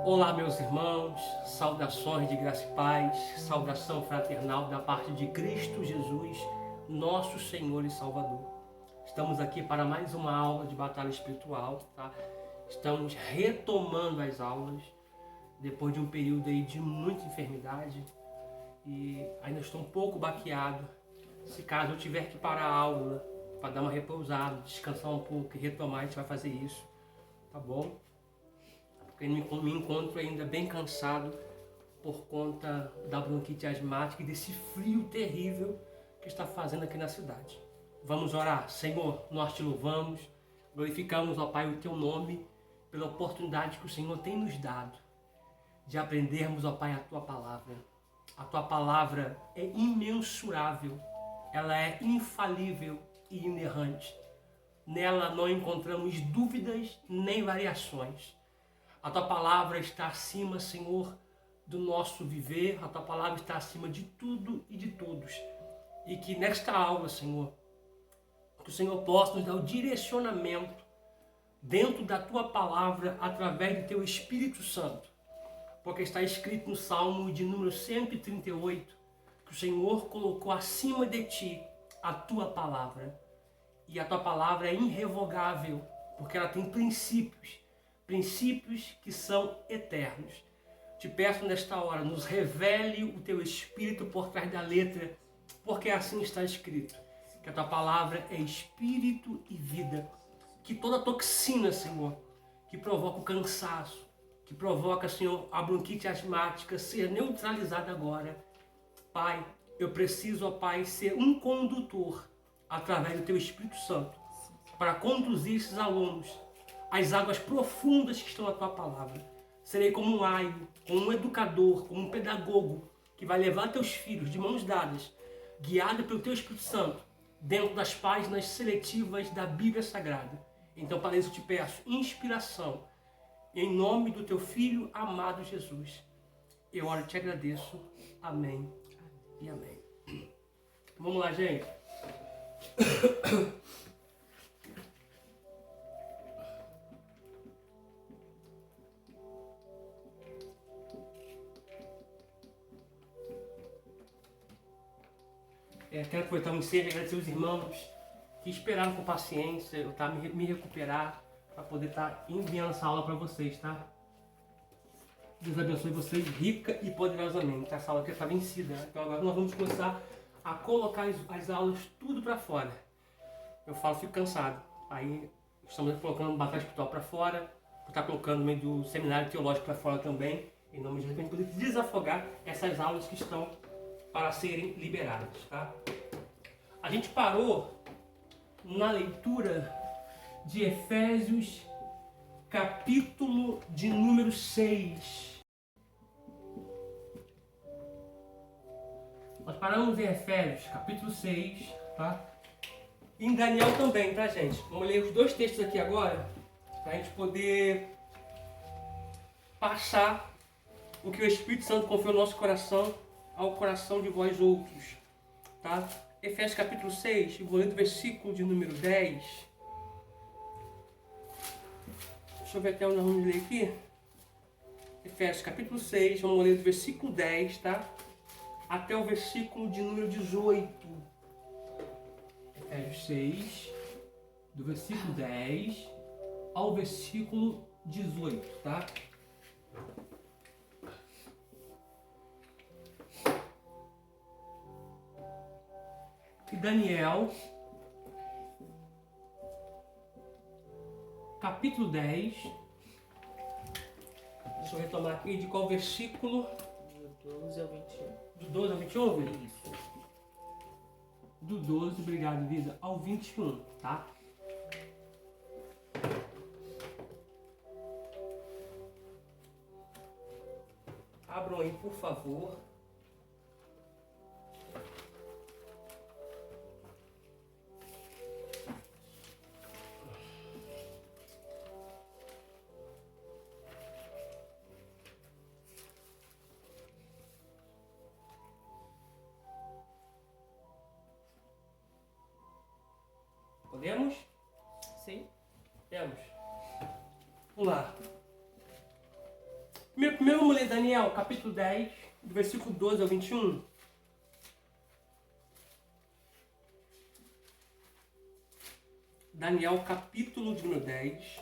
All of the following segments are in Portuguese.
Olá, meus irmãos, saudações de graça e paz, saudação fraternal da parte de Cristo Jesus, nosso Senhor e Salvador. Estamos aqui para mais uma aula de batalha espiritual, tá? Estamos retomando as aulas depois de um período aí de muita enfermidade e ainda estou um pouco baqueado. Se caso eu tiver que parar a aula para dar uma repousada, descansar um pouco e retomar, a gente vai fazer isso, tá bom? Porque me encontro ainda bem cansado por conta da bronquite asmática e desse frio terrível que está fazendo aqui na cidade. Vamos orar. Senhor, nós te louvamos, glorificamos, ó Pai, o teu nome pela oportunidade que o Senhor tem nos dado de aprendermos, ó Pai, a tua palavra. A tua palavra é imensurável, ela é infalível e inerrante. Nela não encontramos dúvidas nem variações. A tua palavra está acima, Senhor, do nosso viver. A tua palavra está acima de tudo e de todos. E que nesta aula, Senhor, que o Senhor possa nos dar o direcionamento dentro da tua palavra através do teu Espírito Santo. Porque está escrito no Salmo de número 138 que o Senhor colocou acima de ti a tua palavra. E a tua palavra é irrevogável, porque ela tem princípios que são eternos. Te peço nesta hora, nos revele o teu Espírito por trás da letra, porque assim está escrito, que a tua palavra é Espírito e vida. Que toda toxina, Senhor, que provoca o cansaço, que provoca, Senhor, a bronquite asmática, seja neutralizada agora. Pai, eu preciso, ó Pai, ser um condutor através do teu Espírito Santo para conduzir esses alunos às águas profundas que estão na tua palavra. Serei como um aio, como um educador, como um pedagogo que vai levar teus filhos de mãos dadas, guiado pelo teu Espírito Santo, dentro das páginas seletivas da Bíblia Sagrada. Então, para isso eu te peço inspiração, em nome do teu Filho amado Jesus. Eu oro e te agradeço. Amém e amém. Vamos lá, gente. Quero aproveitar o ensejo e agradecer os irmãos que esperaram com paciência eu me recuperar para poder estar enviando essa aula para vocês, tá? Deus abençoe vocês rica e poderosamente. Essa aula aqui está vencida, né? Então agora nós vamos começar a colocar as aulas tudo para fora. Eu fico cansado. Aí estamos colocando batalha espiritual para fora, está colocando no meio do seminário teológico para fora também, em nome de Jesus, para a gente poder desafogar essas aulas que estão para serem liberadas, tá? A gente parou na leitura de Efésios, capítulo de número 6. Nós paramos em Efésios, capítulo 6, tá? E em Daniel também, tá, gente? Vamos ler os dois textos aqui agora, para a gente poder passar o que o Espírito Santo confiou no nosso coração ao coração de vós outros, tá? Efésios capítulo 6, vou ler do versículo de número 10. Deixa eu ver até onde nós vamos ler aqui. Efésios capítulo 6, vamos ler do versículo 10, tá? Até o versículo de número 18. Efésios 6, do versículo 10 ao versículo 18, tá? E Daniel, capítulo 10, deixa eu retomar aqui de qual versículo? Do 12 ao 21. Do 12 ao 21? Isso. Do 12, obrigado, vida, ao 21, tá? Abram aí, por favor. Podemos? Sim. Temos. Vamos lá. Primeiro vamos ler Daniel, capítulo 10, do versículo 12 ao 21. Daniel, capítulo de número 10.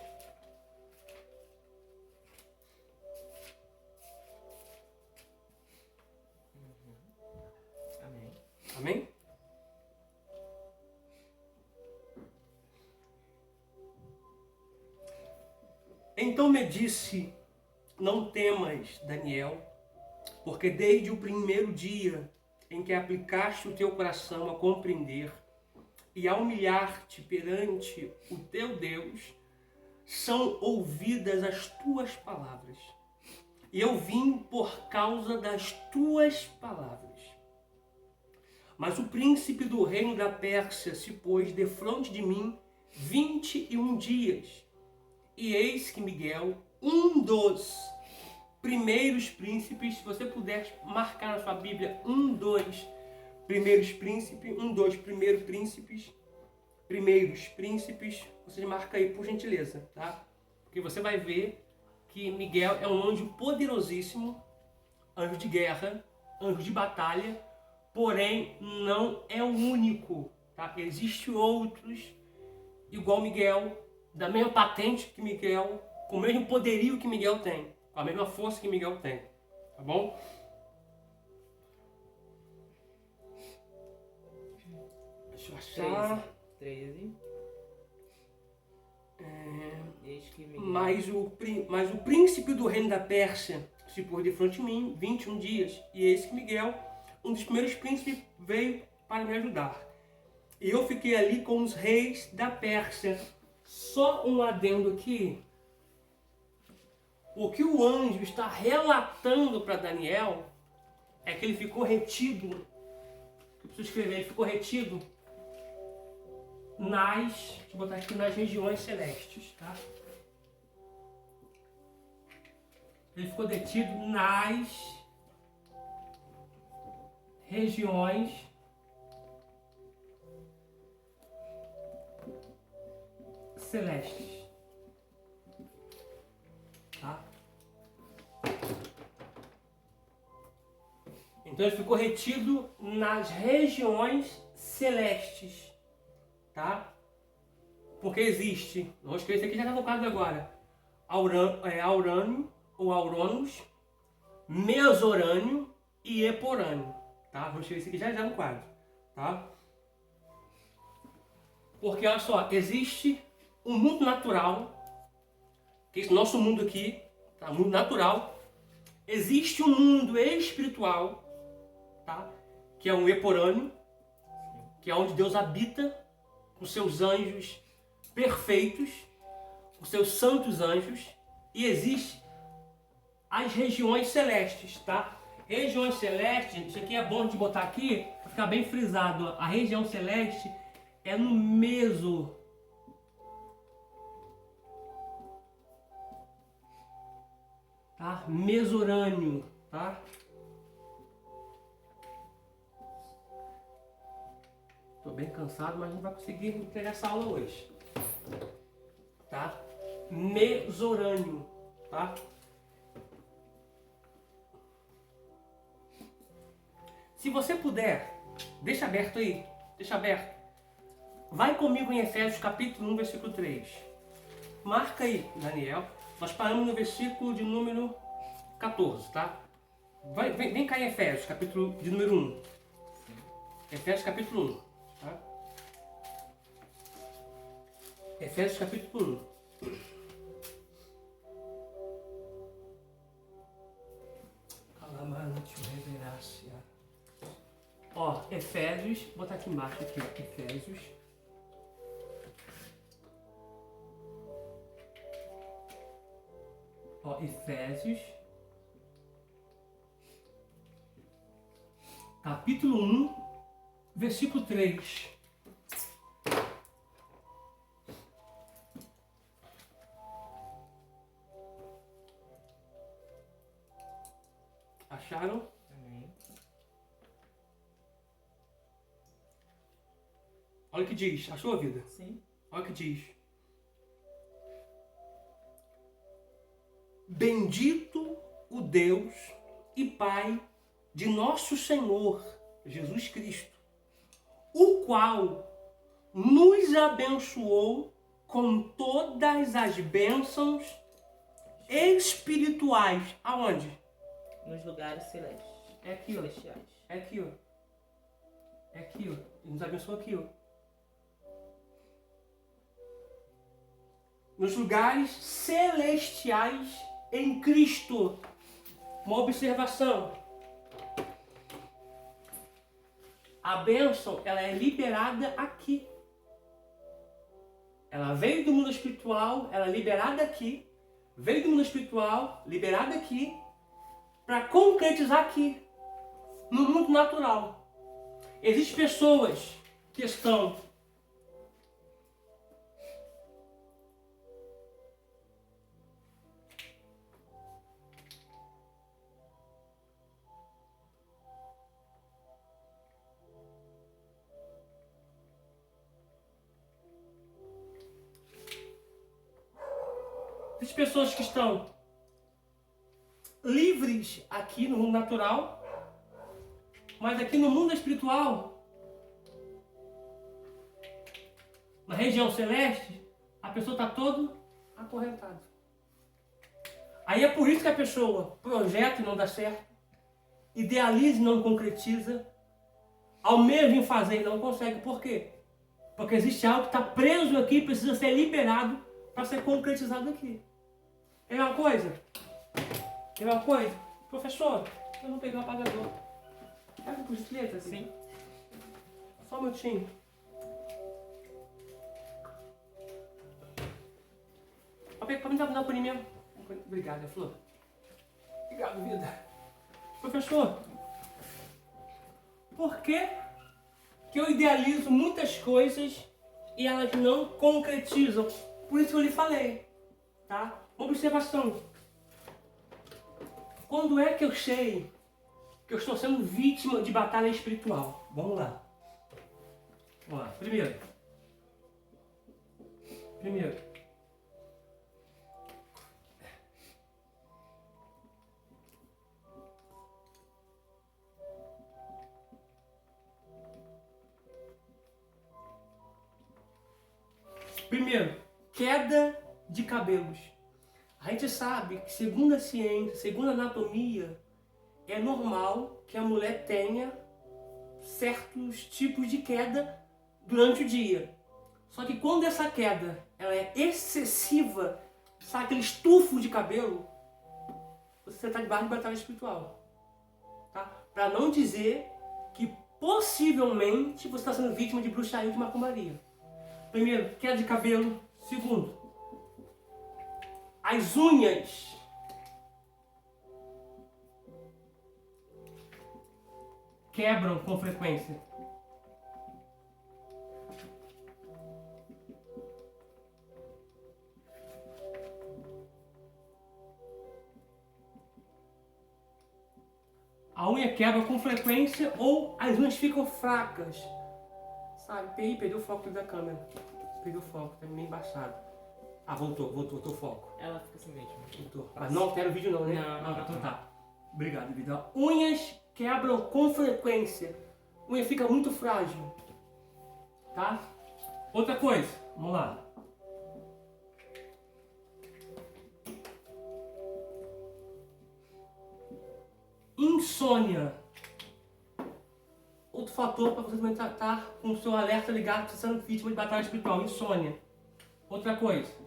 Amém. Amém? Então me disse, não temas, Daniel, porque desde o primeiro dia em que aplicaste o teu coração a compreender e a humilhar-te perante o teu Deus, são ouvidas as tuas palavras. E eu vim por causa das tuas palavras. Mas o príncipe do reino da Pérsia se pôs defronte de mim 21 dias. E eis que Miguel, um dos primeiros príncipes, se você puder marcar na sua Bíblia, primeiros príncipes, você marca aí por gentileza, tá? Porque você vai ver que Miguel é um anjo poderosíssimo, anjo de guerra, anjo de batalha, porém não é o único, tá? Existem outros igual Miguel, da mesma patente que Miguel, com o mesmo poderio que Miguel tem, com a mesma força que Miguel tem, tá bom? Deixa eu achar. 13. Eis que Miguel... Mas o príncipe do reino da Pérsia se pôs defronte de mim 21 dias, e eis que Miguel, um dos primeiros príncipes, veio para me ajudar. E eu fiquei ali com os reis da Pérsia. Só um adendo aqui. O que o anjo está relatando para Daniel é que ele ficou retido. Eu preciso escrever, ele ficou retido deixa eu botar aqui, nas regiões celestes, tá? Ele ficou detido nas regiões celestes, tá? Então ele ficou retido nas regiões celestes, tá? Porque existe, vou escrever isso aqui, já está no quadro agora, Aurânio ou Aurônus, Mesorânio e Eporânio, tá? Vou escrever isso aqui já no quadro, tá? Porque olha só, existe um mundo natural, que é esse nosso mundo aqui, tá? Mundo natural. Existe um mundo espiritual, tá? Que é um Eporâneo, que é onde Deus habita com seus anjos perfeitos, com seus santos anjos, e existe as regiões celestes, tá? Regiões celestes, isso aqui é bom de botar aqui, para ficar bem frisado. A região celeste é no tá? Mesorânio, tá? Tô bem cansado, mas não vai conseguir entregar essa aula hoje, tá? Mesorânio, tá? Se você puder, deixa aberto aí, deixa aberto. Vai comigo em Efésios capítulo 1, versículo 3. Marca aí, Daniel. Nós paramos no versículo de número 14, tá? Vem cá em Efésios, capítulo de número 1. Efésios capítulo 1, tá? Efésios capítulo 1. Calamante reverácia. Ó, Efésios, vou botar aqui embaixo aqui, ó, Efésios. Ó, Efésios, capítulo 1, versículo 3. Acharam? Amém. Olha o que diz. Achou a vida? Sim. Olha o que diz. Bendito o Deus e Pai de nosso Senhor Jesus Cristo, o qual nos abençoou com todas as bênçãos espirituais. Aonde? Nos lugares celestes. É aqui, ó. Celestiais. É aqui, ó. É aqui, ó. Ele nos abençoou aqui, ó. Nos lugares celestiais em Cristo. Uma observação. A bênção, ela é liberada aqui. Ela veio do mundo espiritual, ela é liberada aqui. Veio do mundo espiritual, liberada aqui, para concretizar aqui, no mundo natural. Existem pessoas que estão que estão livres aqui no mundo natural, mas aqui no mundo espiritual, na região celeste, a pessoa está todo acorrentada. Aí é por isso que a pessoa projeta e não dá certo, idealiza e não concretiza, almeja em fazer e não consegue. Por quê? Porque existe algo que está preso aqui e precisa ser liberado para ser concretizado aqui. É uma coisa? É uma coisa? Professor, eu não peguei o apagador. Pega por gentileza, assim. Sim. Só um minutinho. Para me dar por mim mesmo. Obrigado, Flor. Obrigado, vida. Professor, por que eu idealizo muitas coisas e elas não concretizam? Por isso que eu lhe falei, tá? Observação. Quando é que eu sei que eu estou sendo vítima de batalha espiritual? Vamos lá. Vamos lá. Primeiro. Queda de cabelos. A gente sabe que, segundo a ciência, segundo a anatomia, é normal que a mulher tenha certos tipos de queda durante o dia. Só que quando essa queda ela é excessiva, sabe aquele estufo de cabelo, você está debaixo de batalha espiritual. Tá? Para não dizer que possivelmente você está sendo vítima de bruxaria e de macumbaria. Primeiro, queda de cabelo. Segundo, as unhas. Quebram com frequência. A unha quebra com frequência ou as unhas ficam fracas. Sabe? Perdeu o foco da câmera. Perdeu o foco, tá meio embaixado. Ah, voltou o foco. Ela fica assim mesmo. Voltou. Mas não altera o vídeo não, né? Não. Então tá. Obrigado, vida. Unhas quebram com frequência. Unha fica muito frágil. Tá? Outra coisa. Vamos lá. Insônia. Outro fator para você também estar com o seu alerta ligado, você sendo vítima de batalha espiritual. Insônia. Outra coisa.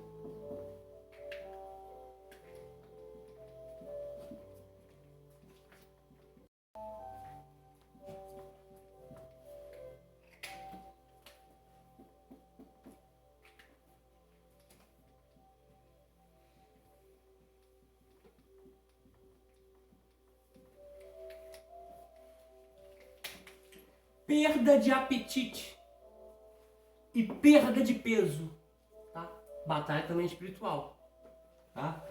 Perda de apetite e perda de peso, tá? Batalha também espiritual, tá?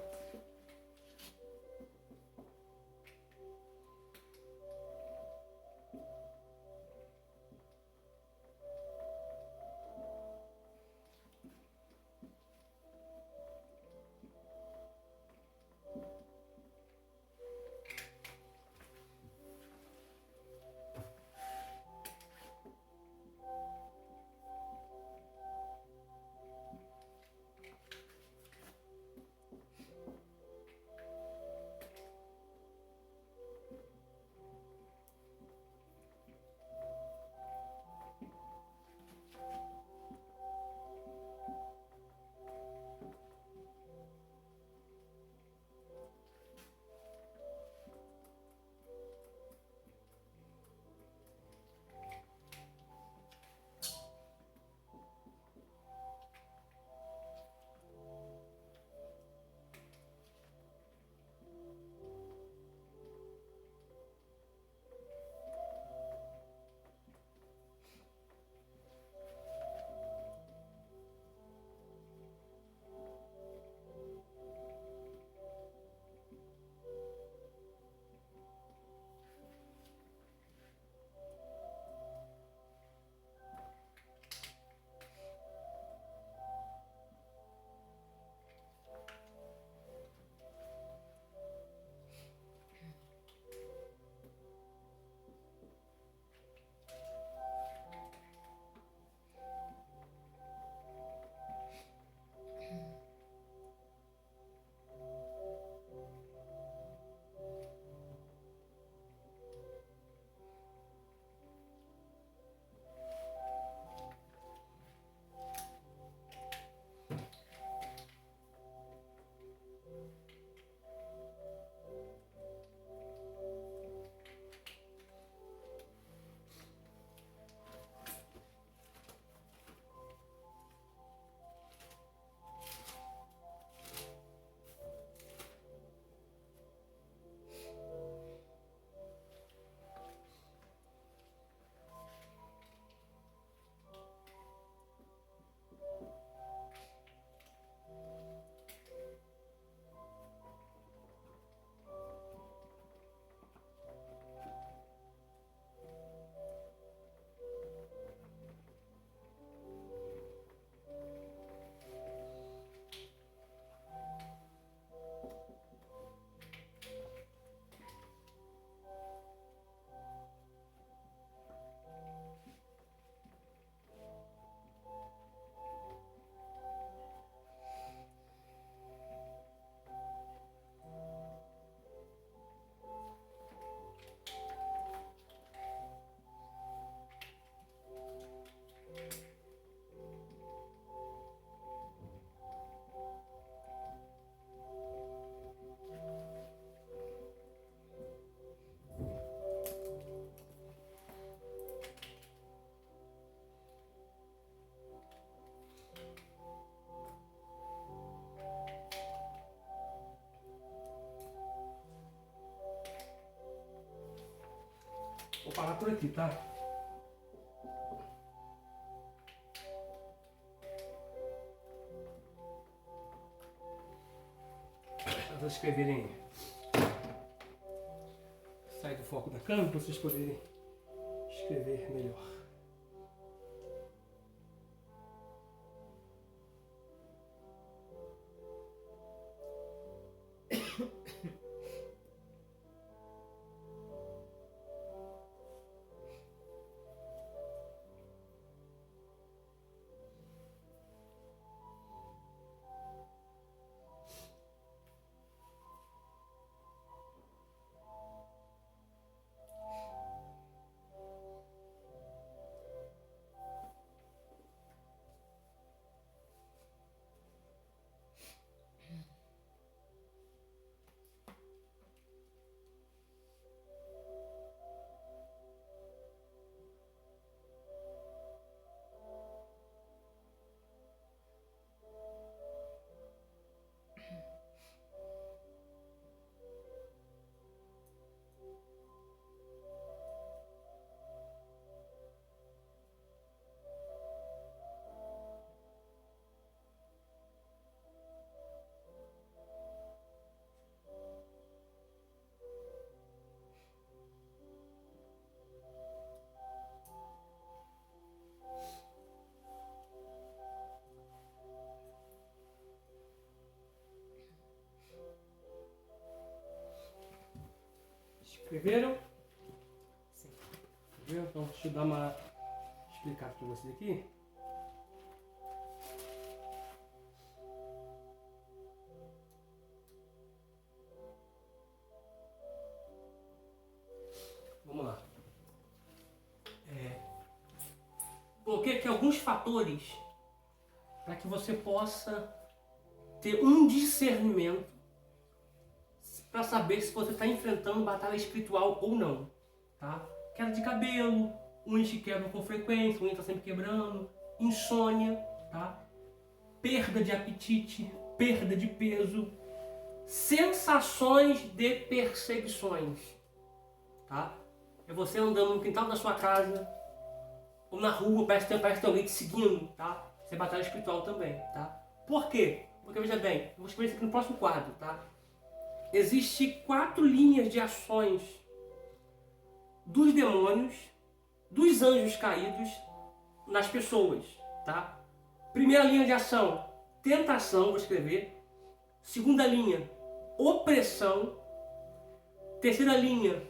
Vou parar por aqui, tá? Para vocês escreverem. Sai do foco da câmera para vocês poderem escrever melhor. Escreveram? Sim. Escreveram? Então, deixa eu dar uma explicada para vocês aqui. Vamos lá. Coloquei aqui alguns fatores para que você possa ter um discernimento para saber se você está enfrentando batalha espiritual ou não, tá? Queda de cabelo, unhas que quebram com frequência, unha está sempre quebrando, insônia, tá? Perda de apetite, perda de peso, sensações de perseguições, tá? É você andando no quintal da sua casa ou na rua, parece que tem alguém te seguindo, tá? Isso é batalha espiritual também, tá? Por quê? Porque veja bem, eu vou escrever isso aqui no próximo quadro, tá? Existem 4 linhas de ações dos demônios, dos anjos caídos nas pessoas, tá? Primeira linha de ação, tentação, vou escrever. Segunda linha, opressão. Terceira linha,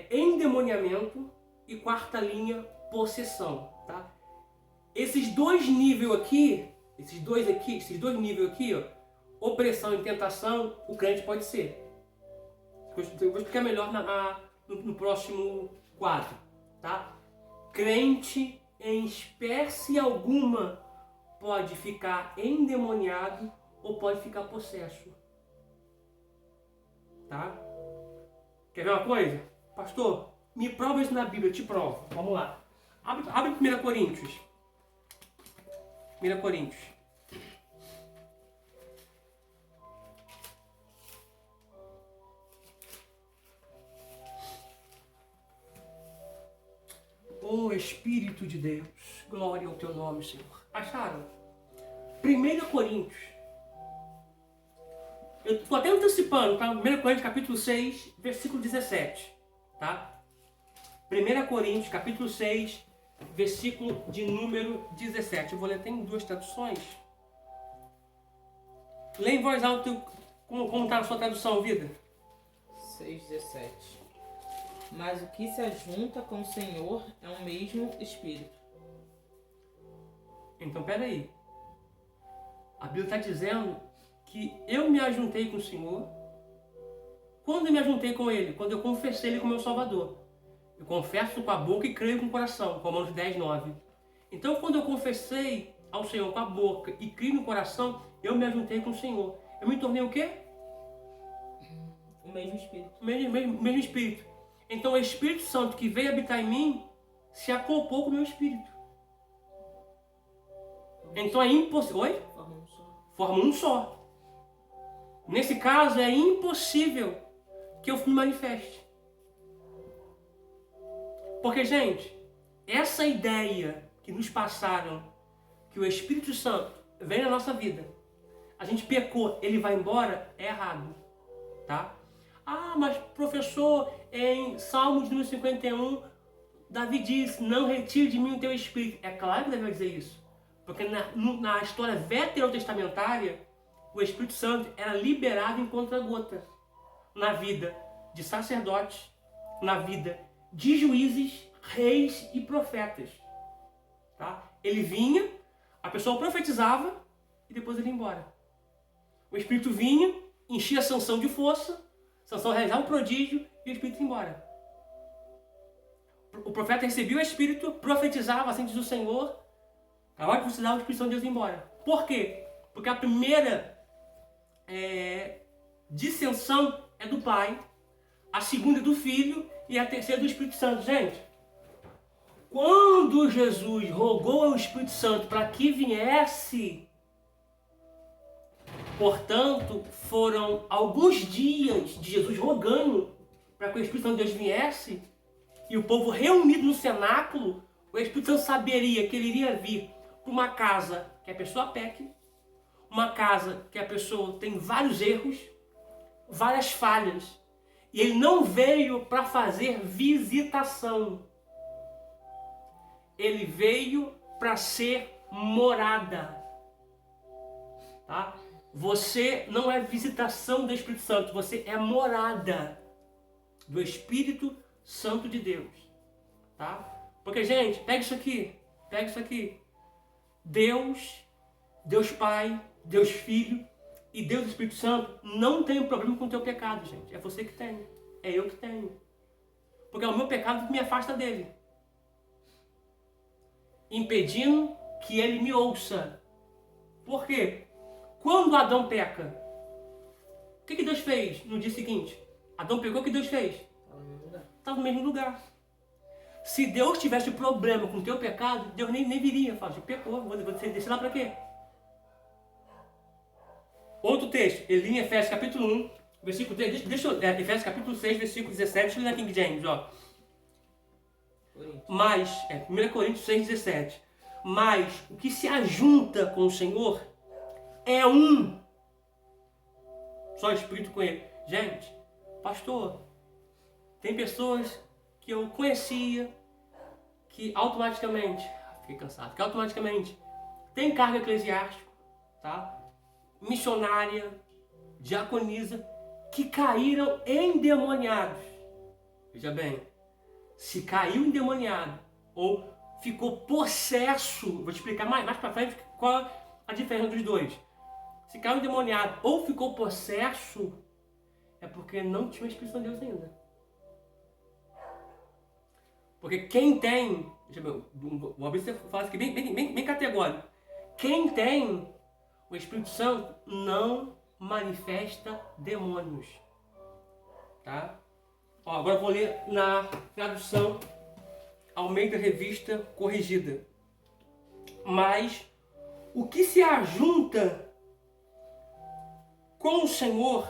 endemoniamento. E quarta linha, possessão, tá? Esses dois níveis aqui, esses dois níveis aqui, ó, opressão e tentação, o crente pode ser. Eu vou explicar melhor no próximo quadro, tá? Crente em espécie alguma pode ficar endemoniado ou pode ficar possesso, tá? Quer ver uma coisa? Pastor, me prova isso na Bíblia, eu te provo. Vamos lá. Abre 1 Coríntios. 1 Coríntios. Oh Espírito de Deus, glória ao teu nome, Senhor. Acharam? 1 Coríntios. Eu estou até antecipando, tá? 1 Coríntios capítulo 6, versículo 17. Tá? 1 Coríntios capítulo 6, versículo de número 17. Eu vou ler até em 2 traduções. Lê em voz alta como está a sua tradução, vida. 6:17. Mas o que se ajunta com o Senhor é o mesmo Espírito. Então, peraí. A Bíblia está dizendo que eu me ajuntei com o Senhor. Quando eu me ajuntei com Ele? Quando eu confessei Ele como meu Salvador. Eu confesso com a boca e creio com o coração. Romanos 10:9. Então, quando eu confessei ao Senhor com a boca e criei no coração, eu me ajuntei com o Senhor. Eu me tornei o quê? O mesmo Espírito. O mesmo Espírito. Então, o Espírito Santo que veio habitar em mim se acoplou com o meu Espírito. Então, é impossível... Oi? Forma um só. Forma um só. Nesse caso, é impossível que eu me manifeste. Porque, gente, essa ideia que nos passaram, que o Espírito Santo vem na nossa vida, a gente pecou, ele vai embora, é errado, tá? Ah, mas professor, em Salmos número 51, Davi diz, não retire de mim o teu Espírito. É claro que Davi vai dizer isso, porque na história veterotestamentária, o Espírito Santo era liberado em conta-gotas na vida de sacerdotes, na vida de juízes, reis e profetas. Tá? Ele vinha, a pessoa profetizava e depois ele ia embora. O Espírito vinha, enchia Sansão de força, Sansão realizava um prodígio e o Espírito ia embora. O profeta recebia o Espírito, profetizava, assim diz o Senhor, a hora que precisava, o Espírito Santo de Deus ia embora. Por quê? Porque a primeira dissensão é do Pai, a segunda é do Filho e a terceira é do Espírito Santo. Gente, quando Jesus rogou ao Espírito Santo para que viesse, portanto, foram alguns dias de Jesus rogando para que o Espírito Santo de Deus viesse, e o povo reunido no cenáculo, o Espírito Santo saberia que ele iria vir para uma casa que a pessoa peque, uma casa que a pessoa tem vários erros, várias falhas, e ele não veio para fazer visitação. Ele veio para ser morada. Tá? Você não é visitação do Espírito Santo, você é morada do Espírito Santo de Deus. Tá? Porque, gente, pega isso aqui. Deus Pai, Deus Filho e Deus Espírito Santo não tem problema com o teu pecado, gente. É você que tem. É eu que tenho. Porque é o meu pecado que me afasta dele, impedindo que ele me ouça. Por quê? Quando Adão peca, o que Deus fez no dia seguinte? Adão pegou, o que Deus fez? Estava no mesmo lugar. Se Deus tivesse problema com o teu pecado, Deus nem viria. Fala, você pecou, você descer lá para quê? Outro texto, ele em Efésios capítulo 1, versículo 3, Efésios capítulo 6, versículo 17, deixa eu ler na King James, ó. Mas, 1 Coríntios 6, 17. Mas o que se ajunta com o Senhor é um. Só o Espírito com ele. Gente, pastor, tem pessoas que eu conhecia que automaticamente, fiquei cansado, que automaticamente tem cargo eclesiástico, tá? Missionária, diaconisa, que caíram endemoniados. Veja bem, se caiu endemoniado ou ficou possesso, vou te explicar mais para frente qual a diferença dos dois. Se caiu endemoniado ou ficou possesso, é porque não tinha o Espírito Santo de Deus ainda. Porque quem tem, o Abílio fala aqui bem categórico, quem tem o Espírito Santo não manifesta demônios. Tá? Ó, agora eu vou ler na tradução Almeida Revista Corrigida. Mas o que se ajunta com o Senhor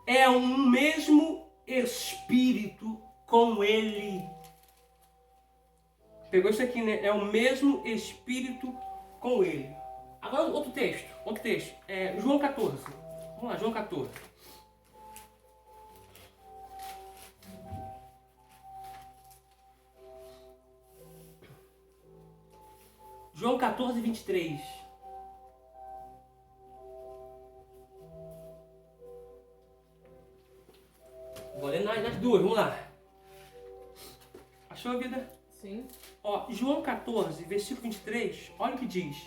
é um mesmo Espírito com Ele. Pegou isso aqui, né? É o mesmo Espírito com Ele. Agora outro texto. João 14. Vamos lá, João 14. João 14, 23. Vou ler nas duas, vamos lá. Achou a vida? Sim. Ó, João 14, versículo 23, olha o que diz.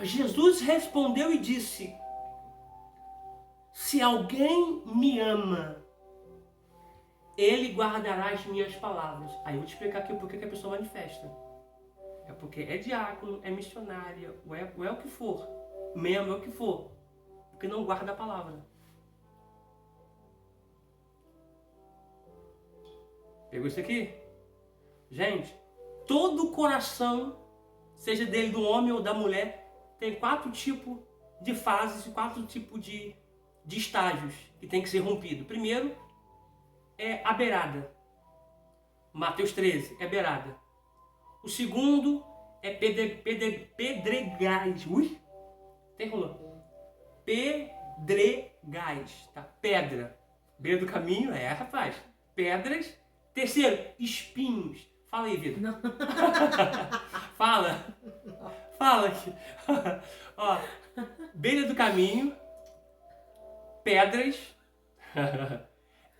Jesus respondeu e disse: se alguém me ama, ele guardará as minhas palavras. Aí eu vou te explicar aqui por que a pessoa manifesta. É porque é diácono, é missionária, ou é o que for, membro, é o que for, porque não guarda a palavra. Pegou isso aqui? Gente, todo o coração, seja dele do homem ou da mulher, tem 4 tipos de fases e 4 tipos de estágios que tem que ser rompido. Primeiro é a beirada. Mateus 13 é beirada. O segundo é pedregais. Ui, tem rolou. Pedregais, tá? Pedra. Beira do caminho, rapaz. Pedras. Terceiro, espinhos. Fala aí, Vitor. Não. Fala. Fala aqui. Ó, beira do caminho, pedras,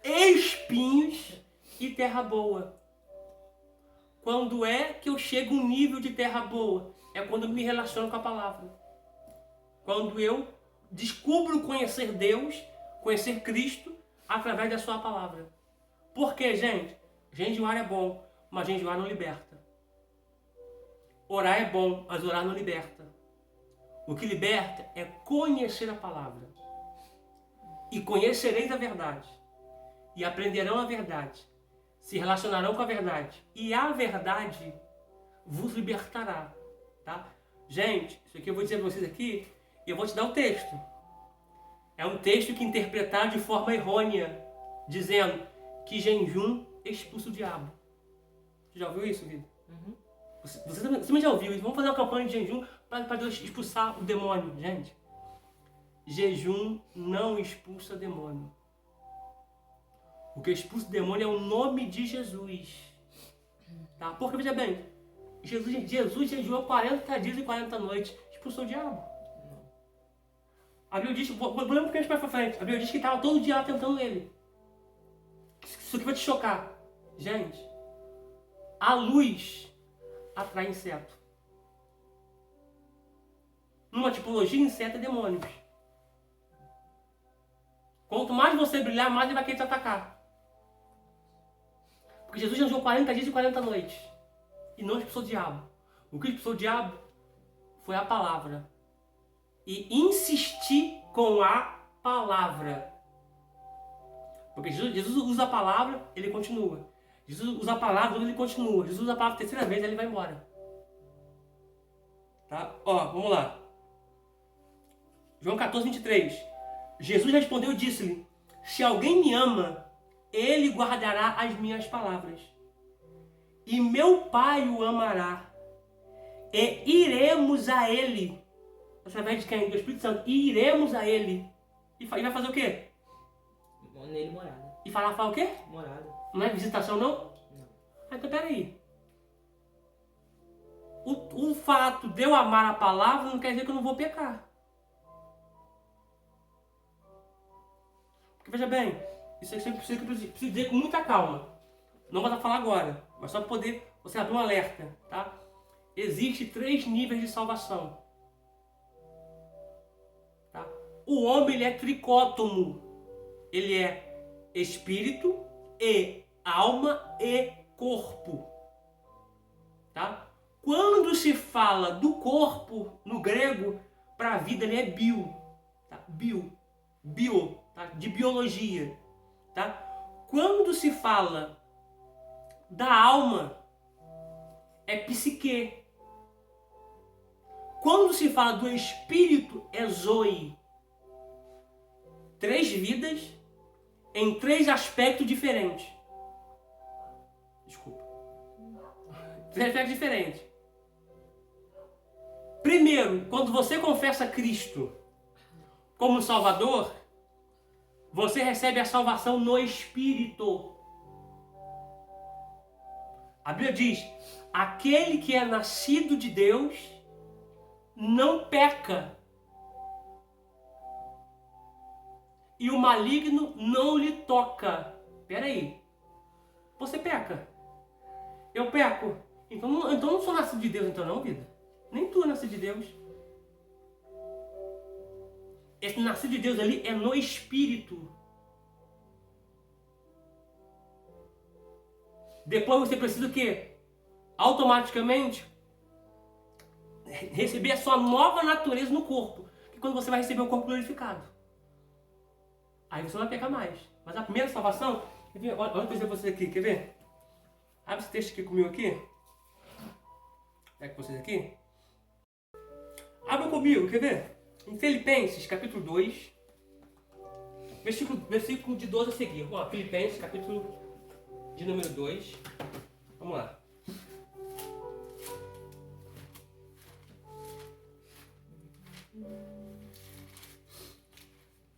espinhos e terra boa. Quando é que eu chego a um nível de terra boa? É quando eu me relaciono com a palavra. Quando eu descubro conhecer Deus, conhecer Cristo, através da sua palavra. Por quê, gente? Jejuar é bom, mas jejuar não liberta. Orar é bom, mas orar não liberta. O que liberta é conhecer a palavra. E conhecereis a verdade. E aprenderão a verdade. Se relacionarão com a verdade. E a verdade vos libertará. Tá? Gente, isso aqui eu vou dizer para vocês aqui, e eu vou te dar um texto. É um texto que interpretaram de forma errônea, dizendo que jejum expulsa o diabo. Você já ouviu isso, Vitor? Uhum. Você também já ouviu isso? Vamos fazer uma campanha de jejum para Deus expulsar o demônio, gente. Jejum não expulsa demônio. O que expulsa o demônio é o nome de Jesus. Tá? Porque, veja bem, Jesus jejuou 40 dias e 40 noites. Expulsou o diabo. A Bíblia diz, vou ler um pouquinho mais pra frente. A Bíblia diz que estava todo dia lá tentando ele. Isso aqui vai te chocar. Gente, a luz atrai inseto. Numa tipologia, inseto é demônios. Quanto mais você brilhar, mais ele vai querer te atacar. Porque Jesus jejuou 40 dias e 40 noites. E não expulsou o diabo. O que expulsou o diabo foi a palavra. E insistir com a palavra. Porque Jesus usa a palavra, ele continua. Jesus usa a palavra, ele continua. Jesus usa a palavra a terceira vez, ele vai embora. Tá? Ó, vamos lá. João 14, 23. Jesus respondeu e disse-lhe: se alguém me ama, ele guardará as minhas palavras. E meu Pai o amará. E iremos a ele. Através de quem? Do Espírito Santo. E iremos a ele. E vai fazer o quê? Nele morada. E falar o quê? Morada. Não é visitação, não? Não. Ah, então peraí. O fato de eu amar a palavra não quer dizer que eu não vou pecar. Porque veja bem, isso é sempre preciso dizer com muita calma. Não vou falar agora, mas só para poder você abrir um alerta, tá? Existem 3 níveis de salvação. Tá? O homem ele é tricótomo. Ele é espírito e alma e corpo. Tá? Quando se fala do corpo, no grego, para a vida ele é bio. Tá? Bio, tá? De biologia. Tá? Quando se fala da alma, é psique. Quando se fala do espírito, é zoe. 3 vidas em 3 aspectos diferentes. Desculpa. 3 aspectos diferentes. Primeiro, quando você confessa Cristo como Salvador, você recebe a salvação no Espírito. A Bíblia diz: aquele que é nascido de Deus não peca. E o maligno não lhe toca. Espera aí. Você peca. Eu peco. Então não sou nascido de Deus, então não, vida. Nem tu é nascido de Deus. Esse nascido de Deus ali é no Espírito. Depois você precisa o quê? Automaticamente receber a sua nova natureza no corpo. Que quando você vai receber o corpo glorificado. Aí você não vai pecar mais. Mas a primeira salvação, quer ver? Olha o que eu vou dizer pra vocês aqui, quer ver? Abre esse texto aqui comigo aqui. Pega com vocês aqui. Abra comigo, quer ver? Em Filipenses, capítulo 2, versículo de 12 a seguir. Ó, Filipenses, capítulo de número 2. Vamos lá.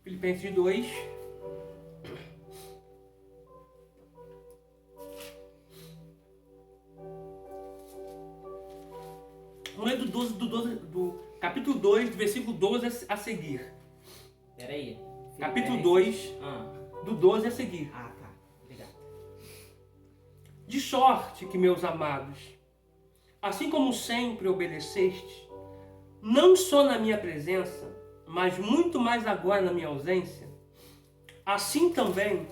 Filipenses 2. Vamos ler do capítulo 2, do versículo 12 a seguir. Peraí. Capítulo 2, do 12 a seguir. Ah, tá. Obrigado. De sorte que, meus amados, assim como sempre obedecestes, não só na minha presença, mas muito mais agora na minha ausência, assim também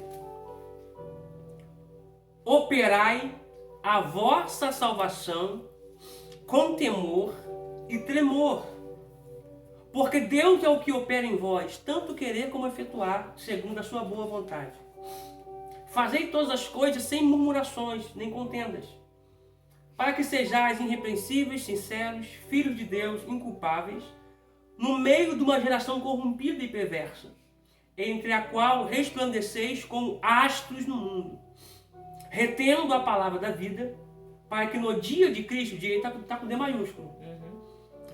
operai a vossa salvação com temor e tremor, porque Deus é o que opera em vós, tanto querer como efetuar, segundo a sua boa vontade. Fazei todas as coisas sem murmurações, nem contendas, para que sejais irrepreensíveis, sinceros, filhos de Deus, inculpáveis, no meio de uma geração corrompida e perversa, entre a qual resplandeceis como astros no mundo, retendo a palavra da vida, para que no dia de Cristo, o dia está com D maiúsculo. Uhum.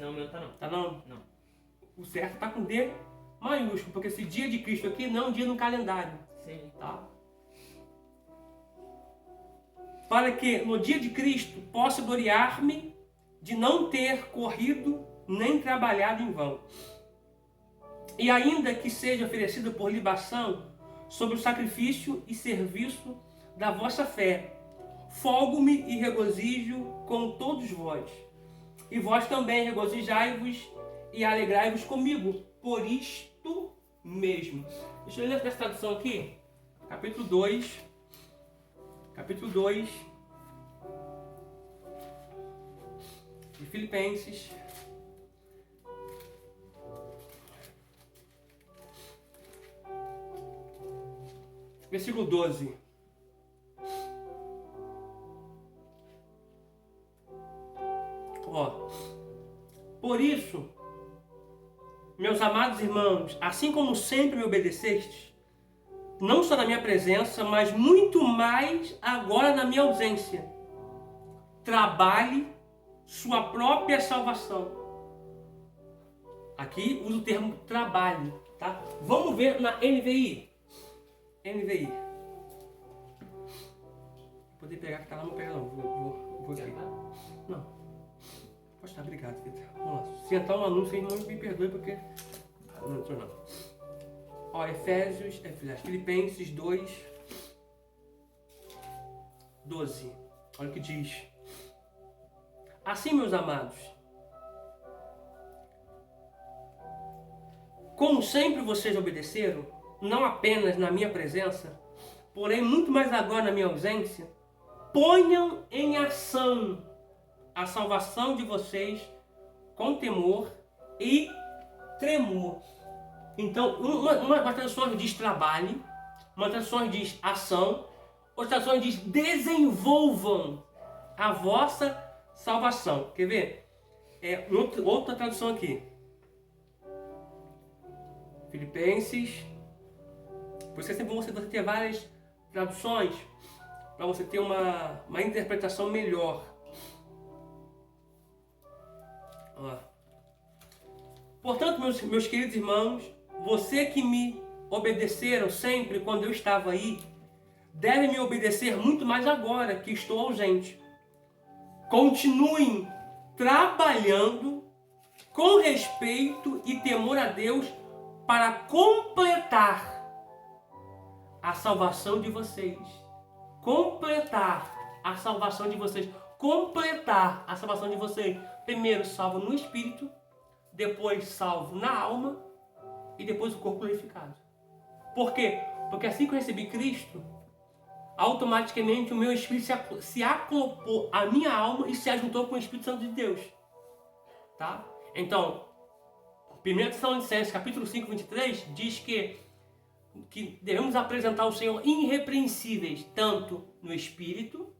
Não, o meu tá não. Tá não? Não. O certo está com D maiúsculo, porque esse dia de Cristo aqui não é um dia no calendário. Sim. Tá? Para que no dia de Cristo possa gloriar-me de não ter corrido nem trabalhado em vão. E ainda que seja oferecida por libação sobre o sacrifício e serviço da vossa fé, folgo-me e regozijo com todos vós. E vós também regozijai-vos e alegrai-vos comigo, por isto mesmo. Deixa eu ler essa tradução aqui. Capítulo 2. De Filipenses. Versículo 12. Ó. Por isso, meus amados irmãos, assim como sempre me obedecestes, não só na minha presença, mas muito mais agora na minha ausência, trabalhe sua própria salvação. Aqui usa o termo trabalhe, tá? Vamos ver na NVI. NVI. Vou poder pegar que tá lá, não pega não. Vou aqui. Não. Pode estar, obrigado, Vitor. Vamos lá. Se entrar um anúncio aí, não me perdoe porque... Não entrou não. Ó, Filipenses 2, 12. Olha o que diz. Assim, meus amados, como sempre vocês obedeceram, não apenas na minha presença, porém muito mais agora na minha ausência, ponham em ação a salvação de vocês com temor e tremor. Então, uma tradução diz trabalhe, uma tradução diz ação, outra tradução diz desenvolvam a vossa salvação. Quer ver? Outra tradução aqui. Filipenses. Por isso é sempre bom você ter várias traduções para você ter uma interpretação melhor. Ó. Portanto, meus queridos irmãos, você que me obedeceram sempre quando eu estava aí, deve me obedecer muito mais agora que estou ausente. Continuem trabalhando com respeito e temor a Deus para completar a salvação de vocês. Completar a salvação de vocês. Completar a salvação de vocês. Primeiro salvo no espírito, depois salvo na alma e depois o corpo glorificado. Por quê? Porque assim que eu recebi Cristo, automaticamente o meu espírito se acoplou à minha alma e se ajuntou com o Espírito Santo de Deus. Tá? Então, 1 Tessalonicenses, capítulo 5, 23, diz que devemos apresentar o Senhor irrepreensíveis, tanto no espírito,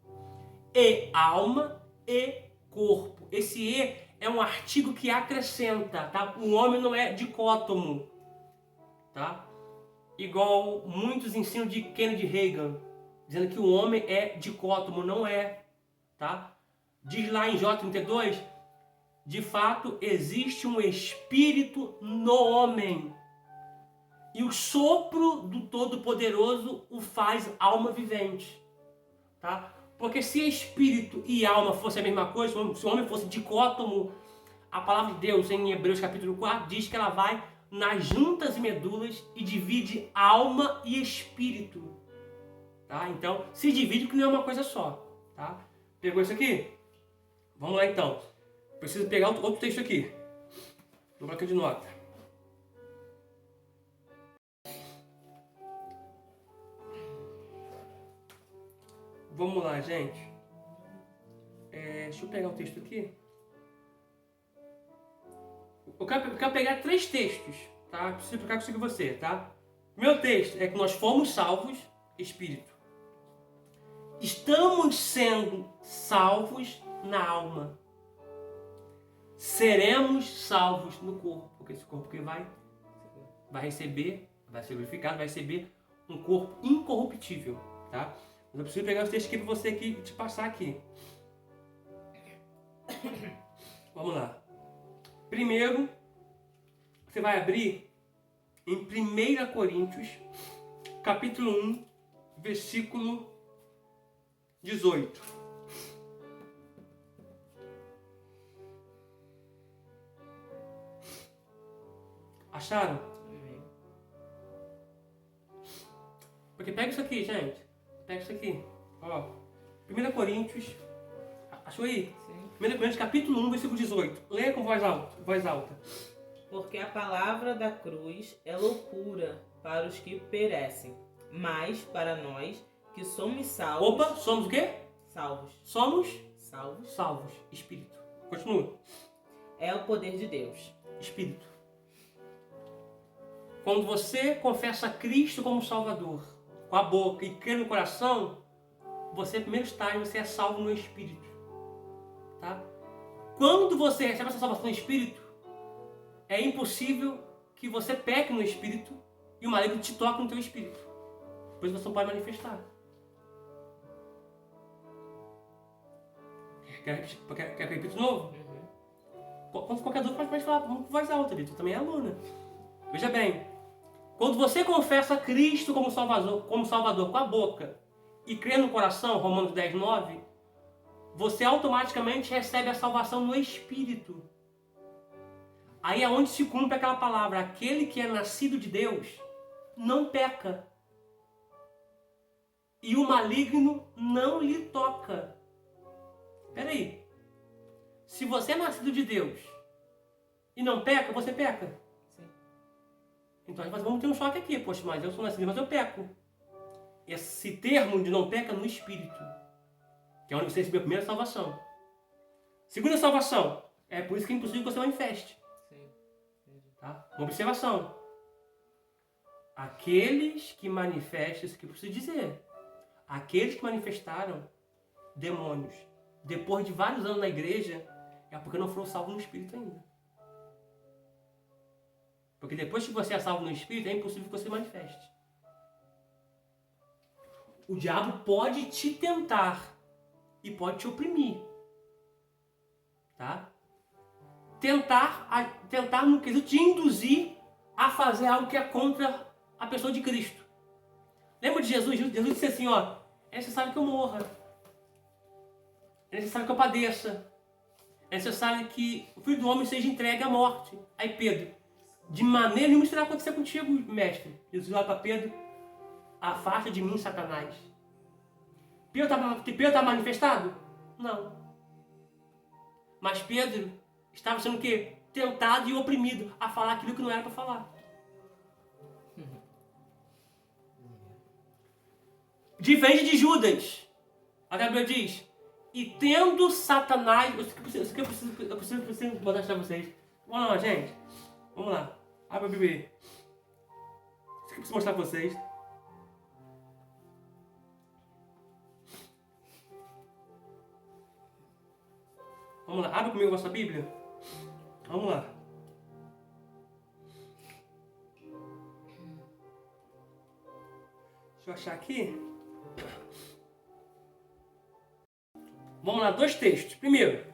e alma, e corpo. Esse E é um artigo que acrescenta, tá? O homem não é dicótomo, tá? Igual muitos ensinam de Kennedy Reagan, dizendo que o homem é dicótomo, não é, tá? Diz lá em J32, de fato existe um espírito no homem e o sopro do Todo-Poderoso o faz alma vivente, tá? Porque se espírito e alma fossem a mesma coisa, se o homem fosse dicótomo, a palavra de Deus em Hebreus capítulo 4 diz que ela vai nas juntas e medulas e divide alma e espírito, tá? Então, se divide que não é uma coisa só, tá? Pegou isso aqui? Vamos lá então. Preciso pegar outro texto aqui. No bloco de nota. Vamos lá, gente. Deixa eu pegar o texto aqui. Eu quero pegar 3 textos, tá? Preciso explicar com você, tá? Meu texto é que nós fomos salvos, espírito. Estamos sendo salvos na alma. Seremos salvos no corpo, porque esse corpo que vai receber, vai ser glorificado, vai receber um corpo incorruptível, tá? Mas eu preciso pegar os textos aqui para você aqui, te passar aqui. Vamos lá. Primeiro, você vai abrir em 1 Coríntios, capítulo 1, versículo 18. Acharam? Porque pega isso aqui, gente. Pega isso aqui. Ó. 1 Coríntios. Achou aí? Sim. 1 Coríntios, capítulo 1, versículo 18. Leia com voz alta. Porque a palavra da cruz é loucura para os que perecem, mas para nós que somos salvos... Opa, somos o quê? Salvos. Somos? Salvos. Salvos. Espírito. Continua. É o poder de Deus. Espírito. Quando você confessa Cristo como Salvador com a boca e crê no coração, você, primeiro estágio, você é salvo no Espírito. Tá? Quando você recebe essa salvação no Espírito, é impossível que você peque no Espírito e o maligno te toque no teu Espírito. Por isso você não pode manifestar. Quer que eu repita de novo? Quando qualquer dúvida pode falar com voz alta, Vitor. Também é aluna. Veja bem. Quando você confessa Cristo como Salvador com a boca e crê no coração, Romanos 10, 9, você automaticamente recebe a salvação no Espírito. Aí é onde se cumpre aquela palavra: aquele que é nascido de Deus não peca. E o maligno não lhe toca. Espera aí. Se você é nascido de Deus e não peca, você peca. Então vamos ter um choque aqui. Poxa, mas eu sou nascido, mas eu peco. Esse termo de não peca no Espírito, que é onde você recebeu a primeira salvação. Segunda salvação, é por isso que é impossível que você manifeste. Tá? Uma observação. Aqueles que manifestam, isso que eu preciso dizer, aqueles que manifestaram demônios depois de vários anos na igreja, é porque não foram salvos no Espírito ainda. Porque depois que você é salvo no Espírito, é impossível que você manifeste. O diabo pode te tentar e pode te oprimir. Tá? Tentar no quesito te induzir a fazer algo que é contra a pessoa de Cristo. Lembra de Jesus? Jesus disse assim, ó, é necessário que eu morra. É necessário que eu padeça. É necessário que o Filho do Homem seja entregue à morte. Aí Pedro: de maneira nenhuma isso irá acontecer contigo, mestre. Jesus olha para Pedro: afasta de mim, Satanás. Pedro está manifestado? Não. Mas Pedro estava sendo o quê? Tentado e oprimido a falar aquilo que não era para falar. Diferente de Judas, a Bíblia diz: e tendo Satanás... Eu preciso botar isso para vocês. Vamos lá, gente. Vamos lá. Abre a Bíblia. Isso que eu preciso mostrar para vocês. Vamos lá. Abre comigo a vossa Bíblia. Vamos lá. Deixa eu achar aqui. Vamos lá, 2 textos. Primeiro,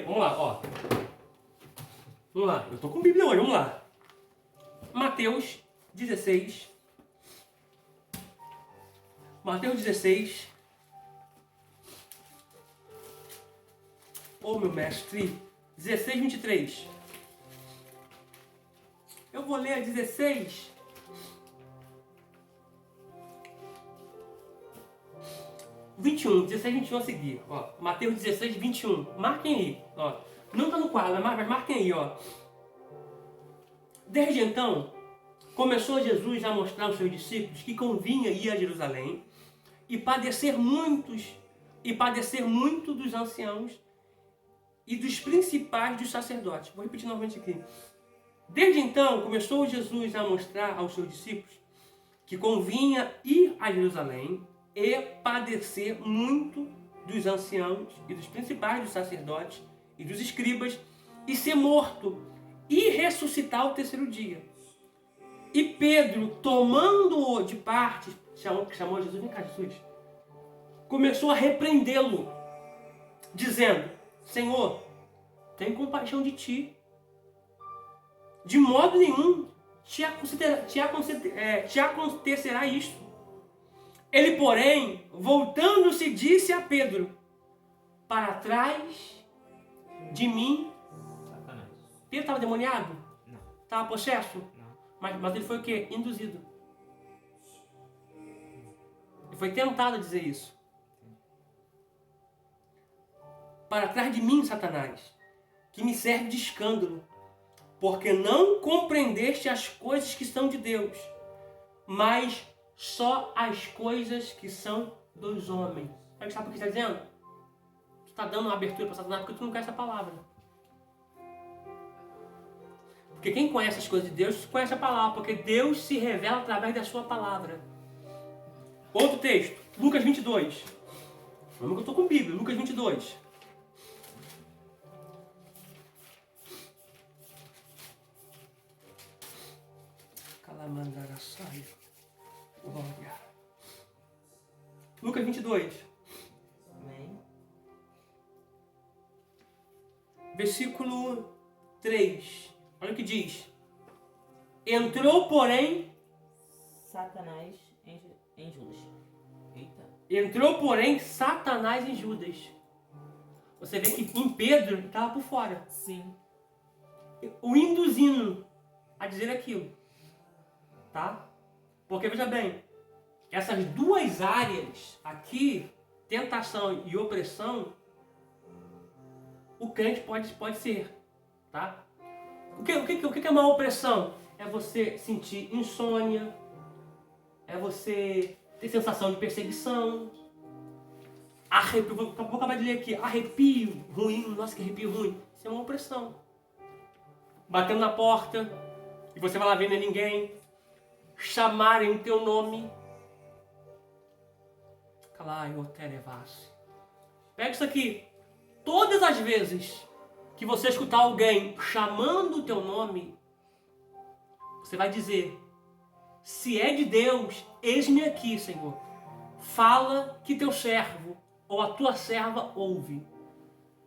vamos lá, ó. Vamos lá, eu tô com Bíblia hoje, vamos lá. Mateus 16. Mateus 16. Ô, meu mestre. 16, 23. Eu vou ler 16. (21) 16, 21 a seguir. Ó, Mateus 16, 21. Marquem aí. Ó. Não está no quadro, mas marquem aí. Ó. Desde então, começou Jesus a mostrar aos seus discípulos que convinha ir a Jerusalém e padecer muito dos anciãos e dos principais dos sacerdotes. Vou repetir novamente aqui. Desde então, começou Jesus a mostrar aos seus discípulos que convinha ir a Jerusalém e padecer muito dos anciãos e dos principais dos sacerdotes e dos escribas e ser morto e ressuscitar ao terceiro dia. E Pedro, tomando-o de parte, chamou Jesus, vem cá, Jesus, começou a repreendê-lo, dizendo: Senhor, tem compaixão de ti. De modo nenhum te acontecerá isto. Ele, porém, voltando-se, disse a Pedro: para trás de mim. Satanás. Pedro estava demoniado? Não. Estava possesso? Não. Mas ele foi o quê? Induzido. Ele foi tentado a dizer isso. Para trás de mim, Satanás, que me serve de escândalo, porque não compreendeste as coisas que são de Deus, mas só as coisas que são dos homens. Sabe o que está dizendo? Tu está dando uma abertura para Satanás porque tu não conhece a palavra. Porque quem conhece as coisas de Deus conhece a palavra, porque Deus se revela através da sua palavra. Outro texto, Lucas 22. Vamos que eu estou com Bíblia, Lucas 22. Calamandara saia. Glória. Lucas 22. Amém. Versículo 3. Olha o que diz. Entrou, porém, Satanás em Judas. Eita. Entrou, porém, Satanás em Judas. Você vê que em Pedro estava por fora. Sim. O induzindo a dizer aquilo. Tá? Porque, veja bem, essas duas áreas aqui, tentação e opressão, o crente pode ser. Tá? O que é uma opressão? É você sentir insônia, é você ter sensação de perseguição, arrepio, vou acabar de ler aqui, arrepio ruim, nossa que arrepio ruim, isso é uma opressão. Batendo na porta e você vai lá ver, não é ninguém, chamarem o teu nome, pega isso aqui, todas as vezes que você escutar alguém chamando o teu nome, você vai dizer: se é de Deus, eis-me aqui, Senhor. Fala que teu servo ou a tua serva ouve.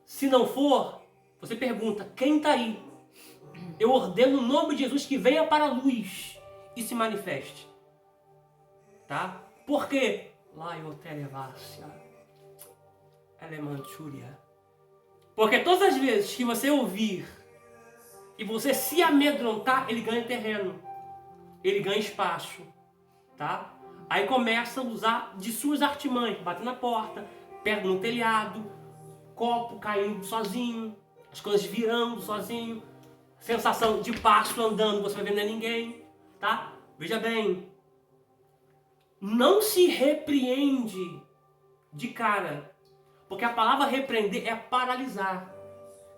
Se não for, você pergunta: quem está aí? Eu ordeno no nome de Jesus que venha para a luz e se manifeste. Tá? Por quê? Porque todas as vezes que você ouvir e você se amedrontar, ele ganha terreno, ele ganha espaço, tá? Aí começa a usar de suas artimanhas, bater na porta, pega no telhado, copo caindo sozinho, as coisas virando sozinho, sensação de passo andando, você vai ver não é ninguém, tá? Veja bem, não se repreende de cara. Porque a palavra repreender é paralisar,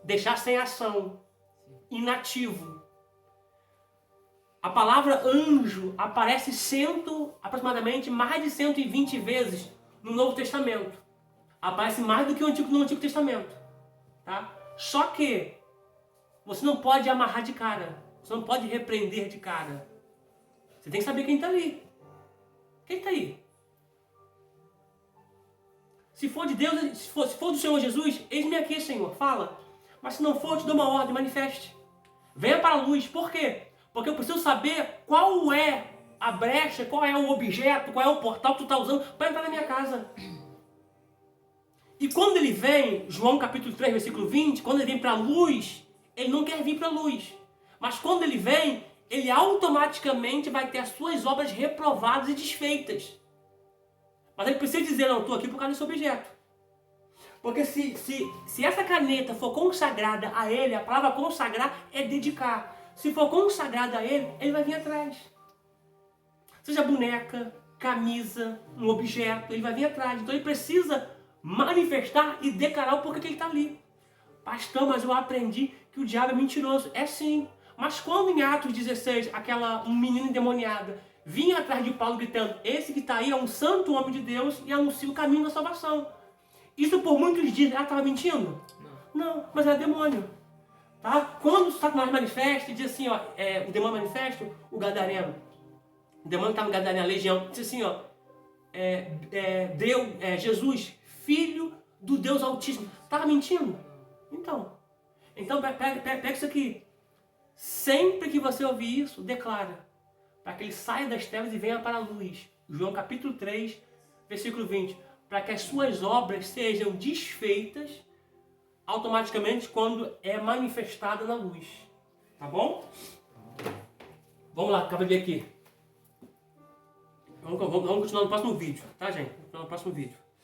deixar sem ação, inativo. A palavra anjo aparece aproximadamente mais de 120 vezes no Novo Testamento. Aparece mais do que no Antigo Testamento. Tá? Só que você não pode amarrar de cara. Você não pode repreender de cara. Você tem que saber quem está ali. Quem está aí? Se for de Deus, se for do Senhor Jesus, eis-me aqui, Senhor, fala. Mas se não for, eu te dou uma ordem, manifeste. Venha para a luz. Por quê? Porque eu preciso saber qual é a brecha, qual é o objeto, qual é o portal que tu está usando para entrar na minha casa. E quando ele vem, João capítulo 3, versículo 20, quando ele vem para a luz, ele não quer vir para a luz. Mas quando ele vem, ele automaticamente vai ter as suas obras reprovadas e desfeitas. Mas ele precisa dizer, não, estou aqui por causa desse objeto. Porque se essa caneta for consagrada a ele, a palavra consagrar é dedicar. Se for consagrada a ele, ele vai vir atrás. Seja boneca, camisa, um objeto, ele vai vir atrás. Então ele precisa manifestar e declarar o porquê que ele está ali. Pastor, mas eu aprendi que o diabo é mentiroso. É sim. Mas quando em Atos 16, um menino endemoniado vinha atrás de Paulo gritando, esse que está aí é um santo homem de Deus e anuncia o caminho da salvação. Isso por muitos dias, ela estava mentindo? Não, mas era demônio. Tá? Quando o Satanás manifesta, diz assim, ó, o demônio manifesta, o gadareno. O demônio estava no gadareno, a legião, diz assim, ó, Jesus, filho do Deus Altíssimo. Estava mentindo? Então pega isso aqui. Sempre que você ouvir isso, declara. Para que ele saia das trevas e venha para a luz. João capítulo 3, versículo 20. Para que as suas obras sejam desfeitas automaticamente quando é manifestada na luz. Tá bom? Vamos lá, acaba de ver aqui. Vamos continuar no próximo vídeo, tá, gente? Vamos continuar no próximo vídeo.